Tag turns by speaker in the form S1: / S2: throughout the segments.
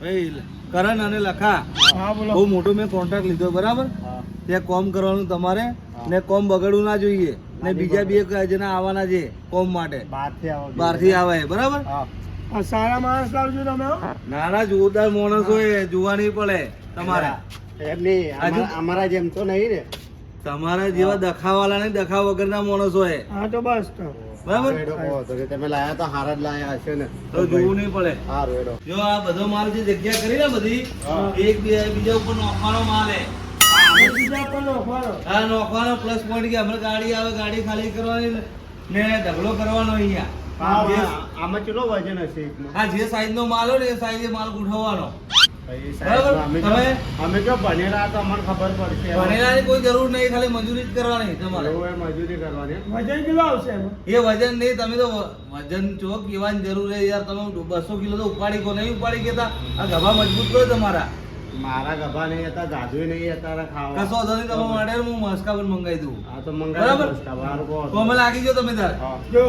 S1: ભાઈ કરણ અને લખા
S2: હા બોલો.
S1: બહુ મોટો મેં કોન્ટ્રાક્ટ લીધો બરાબર. ત્યાં કોમ કરવાનું તમારે ને કોમ બગડવું ના જોઈએ ને બીજા બે જણા આવવાના છે કોમ માટે બહારથી આવે બરાબર.
S2: આ સારા માણસ લાવજો તમે હો.
S1: નાના જોરદાર માણસ હોય જોવા નહીં પડે તમારે.
S3: અમારા જેમ તો નહીં ને.
S1: તમારા જેવા દખાવાળા નહીં દખા વગરના માણસ હોય
S2: હા તો બસ તો
S1: બરાબર.
S3: તમે લાયા તો હારા જ લાયા હશે ને.
S1: તો જોવું નહીં પડે.
S3: હારું હેડો.
S1: જો આ બધો માલ જે જગ્યા કરી ને બધી એક બીજા ઉપર નોખવાનો માલ હે.
S2: બીજા પણ નોખવાનો.
S1: હા નોખવાનો પ્લસ પોઈન્ટ કે હમણાં ગાડી આવે ગાડી ખાલી કરવાની ને ઢગલો કરવાનો અહીંયા.
S3: આમાં કેટલો વજન હશે એકમાં?
S1: હા જે સાઈઝ નો માલ હોય ને એ સાઈઝે માલ ગોઠવવાનો.
S3: બરાબર.
S1: તમે-
S3: અમે જો ભણેલા તો અમને ખબર પડશે.
S1: ભણેલાની કોઈ જરૂર નહીં ખાલી મજૂરી જ કરવાની તમારે.
S3: એવું હોય, મજૂરી કરવાની.
S2: વજન કેટલો આવશે એમાં?
S1: એ વજન નહીં તમે તો વજન ચો કહેવાની જરૂર છે યાર. તમે 200 કિલો તો ઉપાડી કો નહીં ઉપાડી કેતા આ ગભા મજબૂત કરો તમારા.
S3: મારા ગભા નહીં હતા, ગાજુ નહીં હતા ખાવા.
S1: કશો વાંધો નહીં તમે માટે હું મસ્કા પણ મંગાવી દઉં.
S3: હા તો
S1: બરાબર.
S3: મંગાવી.
S1: તો અમે લાગી જાઓ તમે તાર.
S2: જો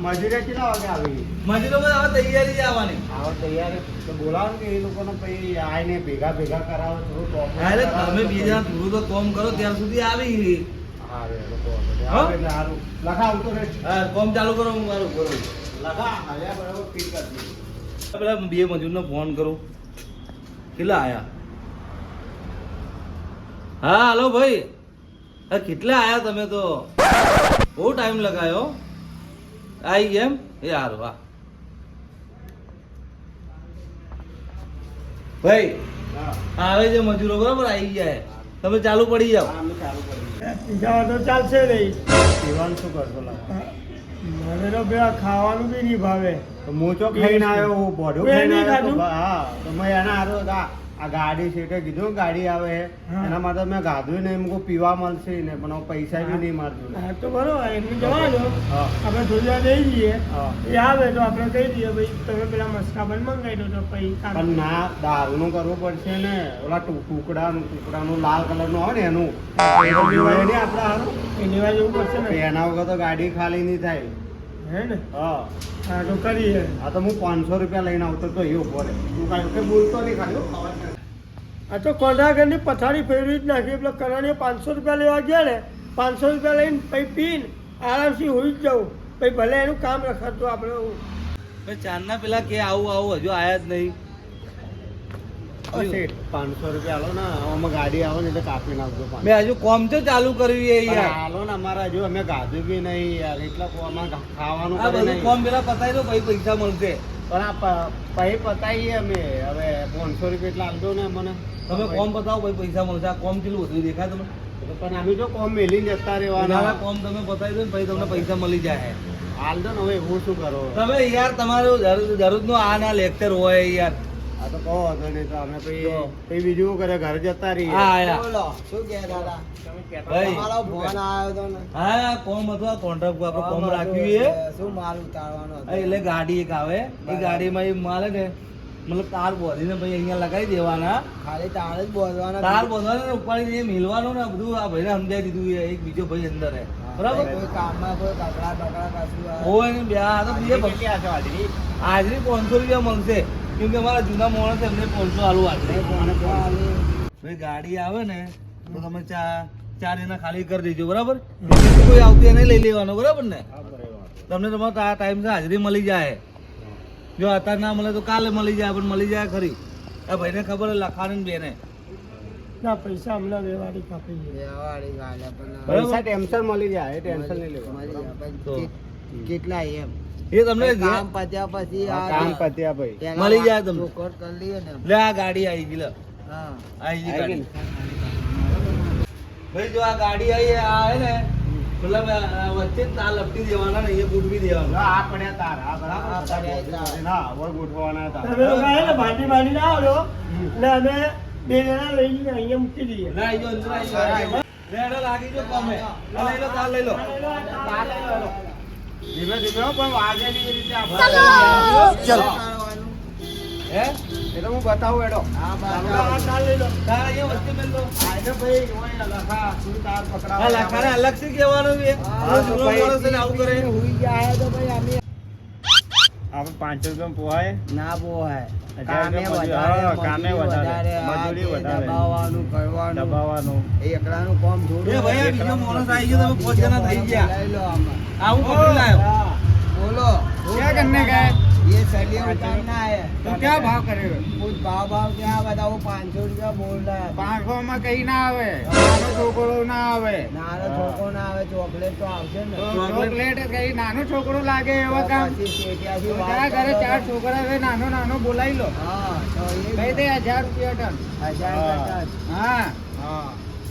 S3: મજૂરી કેટલા વાગે આવી?
S1: મજૂરો બધા હવે તૈયારી જ આવવાની.
S3: આવો તૈયાર તો બોલાવો ને કે એ લોકોને પછી આવીને ભેગા કરાવો થોડું તો.
S1: હા, એટલે તમે બીજા થોડું તો કોમ કરો ત્યાં સુધી આવી.
S3: હારું, એ લોકો આવે એટલે હારું. લખા આવતો રહે.
S1: હા કોમ ચાલુ કરો હું મારું કરું.
S3: લખા આવ્યા બરાબર ફીટ કરજો.
S1: પેલા બે મજૂરનો ફોન કરું. કેટલા આયા? હા હાલો ભાઈ. હા કેટલા આયા તમે તો? બહુ ટાઈમ લગાયો. આવી ગયા એમ? એ સારું હા. ભાઈ
S3: હા,
S1: આવે છે મજૂરો બરાબર આવી ગયા. તમે ચાલુ પડી જાઓ.
S3: અમે ચાલુ કરીએ.
S2: બીજા તો ચાલશે નહીં.
S3: પીવાનું શું કરશો લખા?
S2: મને તો પેલા ખાવાનું બી નહીં ભાવે.
S3: તો મોચો ખાઈને આવ્યો, બોડો
S2: મેં
S3: ખાઈને
S2: નહીં
S3: આવ્યો તો
S2: ખાધું.
S3: હા તો મેં એના હારું આ ગાડી છે એટલે કીધું ગાડી આવે છે.
S2: હા.
S3: એના માટે મેં ગાધું ને એમ કહું પીવા મળશે ને પણ હવે પૈસા બી નહીં મારતું.
S2: હા તો બરોબર એમની જવા દો.
S3: હા.
S2: આપણે થોડી વાર દઈ દઈએ.
S3: હા.
S2: એ આવે તો આપણે કહી દઈએ ભાઈ તમે પેલા મસ્કા પણ મંગાવી દો તો પછી કામ.
S3: પણ ના દારૂનું કરવું પડશે ને ઓલા ટુકડાનું લાલ કલરનું આવે ને એનું એનું લેવાય નહીં આપણે હારું.
S2: એ લેવા જવું પડશે ને.
S3: એના વગર તો ગાડી ખાલી નહીં થાય.
S2: હે ને
S3: હા
S2: હા તો કરીએ.
S3: આ તો હું 500 રૂપિયા લઈને આવતો તો એ ઉભો રહે. તું કાંઈ કંઈ બોલતો નહીં ખાલી હો, ખબર છે.
S2: આ તો કોન્ટ્રાક્ટરની પથારી ફેરવી જ નાખી એટલે કરણીએ 500 રૂપિયા લેવા ગયા ને 500 રૂપિયા લઈને પછી પીને આરામથી હોઈ જ જવું પછી ભલે એનું કામ રખાતું આપણે
S1: ભાઈ ચાંદના પેલા કે આવું આવું હજુ આયા જ નહીં.
S3: ઓ શેઠ, 500 રૂપિયા આલો ને આમાં ગાડી આવે ને એટલે કાપી નાખજો.
S1: મેં હજુ કોમ તો ચાલુ કર્યું છે
S3: પણ
S1: યાર.
S3: હાલો ને અમારા જો અમે ગાધું બી નહીં યાર એટલા કોમાં ખાવાનું
S1: આ
S3: કરે
S1: બધું
S3: નહીં.
S1: કોમ પેલા પતાવી દો પછી પૈસા મળશે.
S3: પણ આ પછી પતાવીએ અમે હવે 500 રૂપિયા એટલા આપજો ને મને.
S1: તમે કોમ બતાવો પછી પૈસા મળશે. આ કોમ કેટલું વધુ દેખાય તમને?
S3: પણ અમે જો કોમ મેલીને જતા રહેવાના.
S1: નાના કોમ તમે બતાવી દો ને પછી તમને પૈસા મળી જાય.
S3: હાલ દો ને હવે હું શું કરો?
S1: તમે યાર તમારું દરરોજનું આ ના લેક્ચર હોય યાર.
S3: આ તો કહો હતો નહીં તો અમે
S1: તો.
S3: પછી બીજું શું કરે ઘરે જતા રહીએ.
S1: હા આયા.
S3: શું કે દાદા?
S1: ભાઈ.
S3: ફોન આવ્યો હતો ને.
S1: હા કોમ હતો આ કોન્ટ્રાક્ટ આપણે કોમ રાખ્યું છે.
S3: શું માલ ઉતારવાનો
S1: હા, એટલે ગાડી એક આવે એ ગાડીમાં એ માલ હે ને મતલબ તાર બોધીને ભાઈ અહીંયા લગાવી દેવાના.
S3: ખાલી તાર જ બોલવાના.
S1: તાર બોધવાનો ને ઉપાડીને એ મિલવાનું ને બધું આ ભાઈને સમજાવી દીધું છે. એક બીજો ભાઈ અંદર હે બરાબર.
S3: કોઈ કામમાં કોઈ કપડા બકડા કશું
S1: હોય ને બે આ તો બીજે
S3: ક્યાં છો હાજરી?
S1: હાજરી 500 રૂપિયા મળશે કેમ કે અમારા જૂના માણસ એમને 500 આલુ હાજરી. ભાઈ ગાડી આવે ને તો તમે ચાર એના ખાલી કરી દેજો બરાબર. બીજું કોઈ આવતું એને લઈ લેવાનો બરાબર ને. તમને તમારો આ ટાઈમ છે હાજરી મળી જાય. જો અત્યારે ના મળે તો કાલે મળી જાય પણ મળી જાય ખરી. આ ભાઈને ખબર હે લખાણ બેને
S2: ના પૈસા હમણાં વ્યવહારિક આપી દઈએ.
S3: પૈસા ટેન્શન મળી જાય ટેન્શન નહીં લેવાનું.
S1: તો
S3: કેટલા એમ
S1: એ તમને
S3: કામ પત્યા પછી કામ પત્યા ભાઈ
S1: મળી જાય તમને.
S3: કરી લઈએ ને.
S1: લે આ ગાડી આવી ગઈ લે.
S3: હા
S1: આવી ગઈ ગાડી. ભાઈ જો આ ગાડી આવી આ હે ને મતલબ વચ્ચે જ તાર લપટી દેવાના ને એ ગોઠવી દેવાના.
S3: આ પડ્યા તાર આ બરાબર ના વળ ગોઠવાના હતા.
S2: તમે લોકો આયા ને ભાંડી ના આવ્યો એટલે અમે બે જણા લઈને અહીંયા મૂકી દઈએ.
S1: ના આવી જાઓ, અંદર આવી જાઓ. રેડો લાગી જો કોમે. આ લઈ લો તાર લઈ લો.
S3: ધીમે ધીમે હો, પણ વાગે નહીં એ રીતે આપણે.
S1: ચલો. હે
S3: એટલે હું બતાવું એડો.
S2: આ તાર લઈ લો.
S1: તાર અહીંયા વચ્ચે મેલ દો.
S3: આને ભાઈ ઓય લખા શું તાર
S1: આ
S3: પકડાવા.
S1: લખાને અલગથી કહેવાનું છે.
S3: હા, તો
S1: જૂનો
S3: ભાઈ
S1: માણસ છે ને આવું કરે.
S3: હુઈ ગયા તો ભાઈ અમે આપણે 500 રૂપિયા પોહાય
S2: ના પોહાય.
S3: 1000
S2: કામે
S3: કામે વધારે, મજૂરી વધારે.
S2: દબાવવાનું કરવાનું
S3: દબાવવાનું.
S2: એકલાનું કામ થોડું.
S1: એ ભાઈ આ બીજો માણસ આવી ગયો, તમે 5 જણા થઈ ગયા.
S2: લઈ લો આમાં.
S1: આવું પકડી લાયો.
S2: बोलो
S3: क्या करने का है?
S2: ये सलिया उतारना है
S3: तो क्या भाव करेगा?
S2: कुछ भाव क्या बताओ 500 रुपया बोल रहा है
S3: 500 માં કઈ ના આવે, નાનો છોકરો ના આવે.
S2: નાનો છોકરો ના આવે ચોકલેટ તો આવશે ને
S3: ચોકલેટ કઈ નાનો છોકરો લાગે એવા કામ.
S2: પછી શેઠિયાથી વાત
S3: તારા ઘરે
S2: કરો.
S3: 4 છોકરા છે, નાનો નાનો બોલાવી લો.
S2: હા તો એ
S3: કહી દે 1000 રૂપિયા ટન.
S2: 1000
S3: હા
S2: હા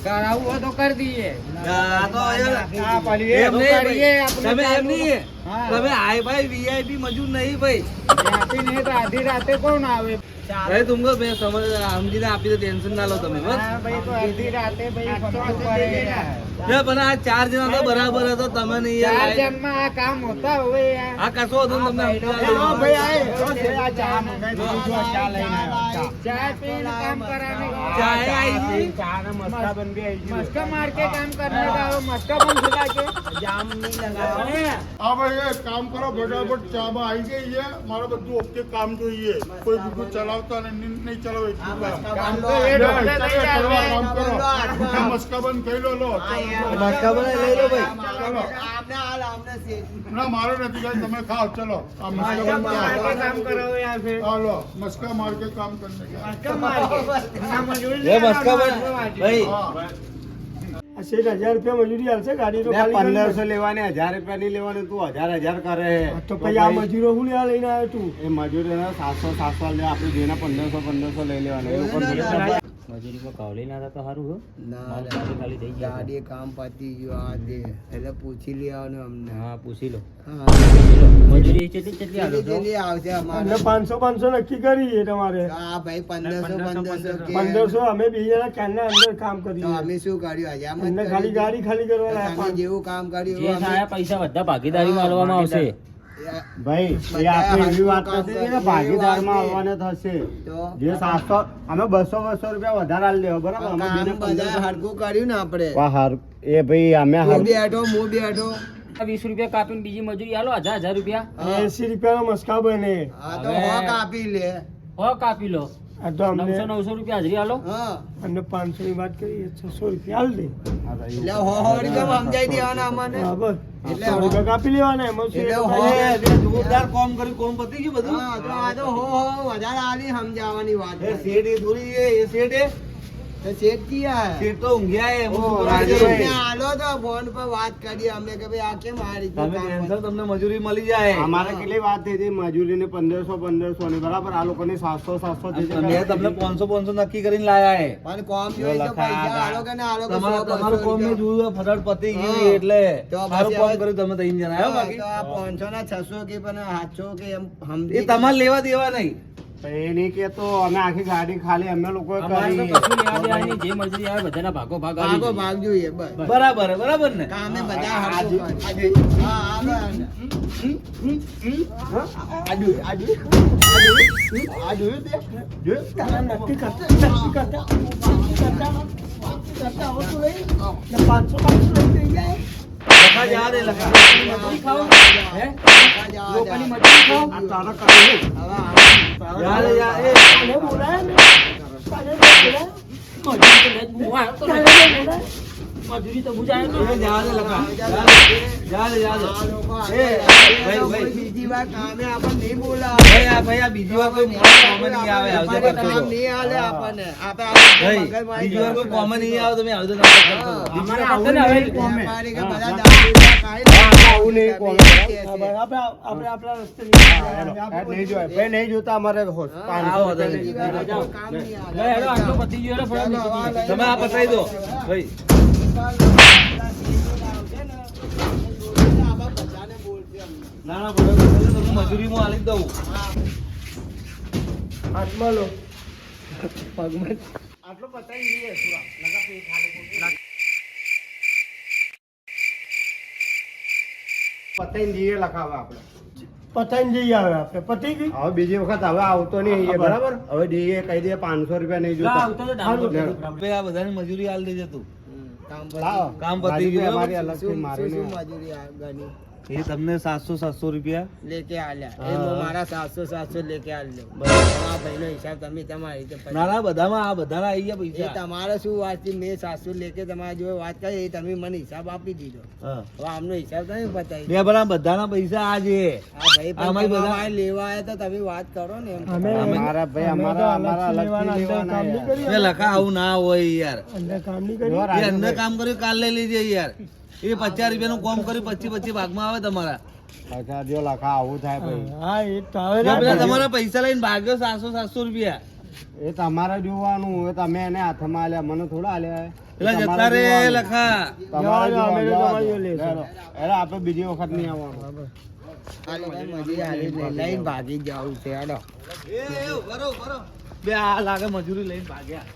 S3: કરાવવું હોય તો કરી દઈએ.
S1: આ તો અહીંયા
S3: આ પડીએ
S1: એમ
S3: તો
S1: નહીં
S3: કરીએ
S1: ભાઈ.
S3: આપણે.
S1: તમે એમ નહીં.
S3: હા.
S1: તમે હાઈ ભાઈ વીઆઈપી મજૂર નહીં ભાઈ.
S3: રાતે નહીં તો આધી રાતે કોણ આવે?
S1: ભાઈ तुमको मैं समझ સમજીને આપી તો ટેન્શન ના લો તમે બસ.
S3: હા ભાઈ, તો અડધી રાતે ભાઈ ફોન કરે.
S1: જો પણ આ 4 જણા તો બરાબર હતો, તમે નહીં યાર.
S3: 4 જણમાં આ કામ હોતા હવે યાર.
S1: આ કશો હતો ને તમને
S3: હેલો
S1: સમજાવી
S3: ભાઈ,
S1: દઉં.
S3: આए. આ ચા મંગાઈ દો, જો ચા લઈને આવ્યો. ચા પીને काम कराने का.
S1: चाय आई थी?
S3: चहा ना मस्का बन गया. मस्का मार के काम करने का. वो मस्का बन खिला के
S2: જામ નહીં લગાવવાનો.
S4: હા ભાઈ એક કામ કરો ફટાફટ ચામાં આવી ગઈ છે મારે બધું ઓકે કામ જોઈએ કોઈ બીજું ચલાવતા નહીં ચલાવે એટલું કામ.
S3: કામ તો એ ઢોકળે થઈ જાય.
S4: કામ કરો આ મસ્કા બંધ કરી લો
S1: મસ્કા બનાવી લઈ લો ભાઈ.
S2: આપને હાલ આપને શેઠ.
S4: ના મારે નથી કાંઈ તમે ખાઓ ચલો આ મસ્કા બંધ
S3: मार के
S4: કરો.
S3: काम करो यार फिर.
S4: હા લો મસ્કા માર કે કામ કરને કા.
S3: मस्का मार के. ना मजदूरी
S1: એ મસ્કા બન ભાઈ.
S4: હા
S2: આ શેઠ 1000 રૂપિયા મજૂરી આવશે ગાડી તો ખાલી કરી દે.
S3: 1500 લેવાને 1000 રૂપિયા નહીં લેવાનું. તું 1000 કરે
S2: તો પછી આ મજૂરો હું લેવા લઈને આવ્યો તું
S3: એ મજૂરી 700 લે. આપણે જેના 1500 લઈ લેવાના. એ લોકો
S5: મજૂરીમાં કાવલી ના તો સારું હો.
S2: ના
S5: ખાલી થઈ ગયા.
S2: ગાડી કામ પતી ગયું આ દે એટલે પૂછી લેવાનું અમને
S5: હા પૂછી લો.
S2: હા
S5: મજૂરી કેટલી કેટલી આલો છો?
S2: કેટલી આવશે
S6: અમને
S2: અમારે
S6: 500 નક્કી કરીએ તમારે
S2: હા ભાઈ 1500 કે
S6: 1500 અમે બે જણા ક્યારના અંદર કામ
S2: તો
S6: કરીએ
S2: અમે શું કર્યું આજે આમ જ
S6: અમને
S2: કર્યું
S6: ખાલી
S2: હતું.
S6: ગાડી ખાલી કરવા
S2: તમે
S6: લાયા
S2: જેવું કામ કર્યું
S5: જે
S2: એવું અમે-
S5: થાય પૈસા બધા ભાગીદારીમાં આલવામાં આવશે.
S3: ભાઈ એ આપણે એવી વાત નથી કે ભાગીદારમાં આવવાને થશે.
S2: તો
S3: જે 700 અમે 200 રૂપિયા વધારે આલી દેવા બરાબર. અમે
S2: કામ
S3: બેને
S2: બધા હરખું કર્યું ને આપણે
S3: વાહ હારું. એ ભાઈ અમે
S2: હું
S3: હારું.
S2: બેઠો
S5: 20 રૂપિયા કાપીને બીજી મજૂરી આલો 1000 રૂપિયા.
S6: 80 રૂપિયાનો મસ્કા બને
S2: હા તો
S5: હવે-
S2: હોક આપી લે
S5: હો કાપી લો.
S6: આ તો અમને
S5: 900 રૂપિયા હાજરી આલો.
S2: હા
S6: અમને 500 ની વાત કરીએ 600 રૂપિયા હાલ દે
S2: એટલે હો રૂપિયા સમજાઈ દેવાના અમને
S6: હા બસ
S2: એટલે
S6: 100 રૂપિયા કાપી લેવાના એમાં શું
S2: એટલે
S6: એટલું
S2: હો-
S6: ખાલી-
S1: એ જોરદાર કામ કર્યું, કામ પતી ગયું બધું.
S2: હા તો આ તો હો વધારે આલી સમજાવવાની વાત
S1: એ શેઠ એ થોડી એ શેઠ એ
S2: તો શેઠ ક્યાં
S1: શેઠ તો ઊંઘ્યા એ. હું શું કરવા
S3: રાજુભાઈ.
S1: જઉં?
S2: આલો તો ફોન પર વાત કરી અમને કે ભાઈ આ કેમ આ રીતનું
S1: તમે
S2: કામ
S1: ટેન્શન, તમને મજૂરી મળી જાય.
S3: અમારે કેટલી વાત થઈ હતી મજૂરીની 1500 ની બરાબર. આ લોકોની 700 જે છે
S1: મેં તમને 500 નક્કી કરીને લાયા હે.
S2: પણ કોમ જોઈએ તો પૈસા આલો કે ના આલો કે
S1: તમારું
S2: 100-200
S1: કોમ મેં
S2: રૂપિયા.
S1: જોયું ફટાફટ પતી ગયું
S2: હા.
S1: એટલે
S2: તો
S1: સારું
S2: પછી
S1: કામ
S2: હવે-
S1: કર્યું તમે 3 જણા. આવ્યો
S2: હા,
S1: બાકી
S2: તો આ 500 ના 600 કે પણ 700 કે એમ
S1: એ
S2: સમજી
S1: તમારે લેવા દેવા નહીં.
S3: એ નહીં કેતો અમે આખી ગાડી ખાલી અમે લોકો
S5: અમારે તો
S3: કરી.
S5: કશું લેવા દેવા નહીં. જે મજૂરી આવે બધાના ભાગો ભાગ આલી
S2: ભાગો
S5: દઈએ.
S2: ભાગ જોઈએ બસ
S1: બરાબર હે, બરાબર ને?
S2: કામે બધા હરખું કરે. હા હા બસ.
S6: નક્કી કરતા આવડતું નહીં ને 500 લઈ જાય
S1: લખા જા રે, લખા.
S5: મજૂરી ખાઓ. હે?
S2: જા,
S5: લોકોની
S2: જા.
S5: મજૂરી ખાઓ.
S3: આ તારા કરી.
S2: હવે
S1: જા રે, જા. એ,
S6: કાલે બોલાય ને કાલે બોલાય
S5: મજૂરી તો હું આવ્યો તો
S6: કાલે
S5: નહીં.
S6: બોલાય
S5: મજૂરી તો હું જ આવ્યો તો.
S1: એ જા રે, લખા. જા રે, જા રે.
S2: આ લોકો
S1: એ,
S2: આવે,
S1: ભાઈ, ભાઈ.
S2: બીજી વાર કામે આપણને નહીં બોલાવે.
S1: ભાઈ, આ બીજી વાર કોઈ મોણસ કોમે નહીં આવે, આવજો
S2: આપણને
S1: કરશો
S2: કામ
S1: તો.
S2: નહીં આલે આપણને. આપણે
S1: ભાઈ,
S2: મગજમારી
S1: બીજી વાર કોઈ
S2: કરશું.
S1: કોમે નહીં આવે, તમે આવજો નાટક કરશો તો.
S2: હા.
S5: અમારે આવું ને હવે
S2: વેપારી કે બધા દારૂ પીવા ખાઈ લે.
S3: આવું નહીં કોમે.
S6: હા ભાઈ, આપણે આપણા રસ્તે નીકળી
S3: આ નહીં જોવાય. ભાઈ નહીં જોતા અમારે
S2: હા,
S3: 500
S1: વાંધો નહીં.
S2: બીજી વાર કોઈ કામ નહીં આલે.
S5: લે હેડો આટલો પતી ગયો હેડો ફટાફટ
S2: ચાલો,
S5: નીકળી.
S1: તમે આ પતાવી દો ભાઈ. ના ના બરોબર છે, તમને મજૂરીમાં આલી જ દઉં.
S6: હાથમાં લો
S3: આટલો પતાવી દઈએ સુરા. લગા પે ખાલી પતાવી દઈએ લખાવા આપણે.
S6: પતાઈને જઈ આવે આપણે પતી ગઈ
S3: હવે બીજી વખત હવે આવતો નહીં એ બરાબર. હવે ડીએ કહી દે 500 રૂપિયા નહીં
S5: લા,
S3: જોતા.
S5: આવતો તો ડાઉન
S3: લે.
S1: ભાઈ, આ બધાની મજૂરી આલી દેજે તું.
S2: કામ
S3: લાવો.
S1: કામ પતી ગયું,
S3: અમારી
S1: બરાબર?
S3: અલગથી મારી
S2: શું
S3: નહીં.
S2: મજૂરી આ ગણી?
S1: એ તમને 700 રૂપિયા
S2: લેકે આલ્યા એ મારા 700 લેકે આલ્યો આ ભાઈનો હિસાબ તમે તમારી રીતે પછી.
S1: ના ના બધામાં આ બધાના આવી ગયા
S2: એ
S1: પૈસા
S2: તમારે શું વાત છે મેં 700 લેકે તમારા જોડે વાત કરી એ તમે મને હિસાબ આપી દીધો
S1: હા
S2: હવે આમનો હિસાબ તમે બતાવી
S1: બે બરા બધાના પૈસા આ છે
S2: આ ભાઈ પણ
S1: આમાં બધા-
S2: તમારે લેવા આવ્યા તો તમે વાત કરો ને એમ
S6: અમે
S3: અમારા ભાઈ અમારા અલગથી લેવાના
S6: કામ નહીં
S3: યાર.
S6: કર્યું
S1: બે લખા આવું ના હોય યાર
S6: અંદર કામ નહીં
S3: જો
S6: કર્યું
S1: એ અંદર
S3: રાજુભાઈ,
S1: કામ કર્યું કાલ લઈ લેજે યાર એ 50 રૂપિયાનું કામ કર્યું 25 ભાગમાં આવે તમારા
S3: અચ્છા જો લખા આવું થાય ભાઈ
S6: હા એ તો હવે
S1: જો
S6: ના
S1: પેલા
S6: થાય.
S1: તમારા પૈસા લઈને ભાગ્યો 700 રૂપિયા
S3: એ તમારે જોવાનું એ તમે એને હાથમાં આલ્યા મને થોડા આલ્યા
S1: પેલા જતા રે લખા
S3: તમારે
S6: જવા દો, અમે તો
S3: જોવાનું,
S6: તમારી જોડે
S3: જવા દો. એટલે આપણે બીજી વખત નહીં આવવાનું
S2: લઈને ભાગી જવું છે હેડો
S1: એ ઉભા રહો. બે આ લાગે મજૂરી લઈને ભાગ્યા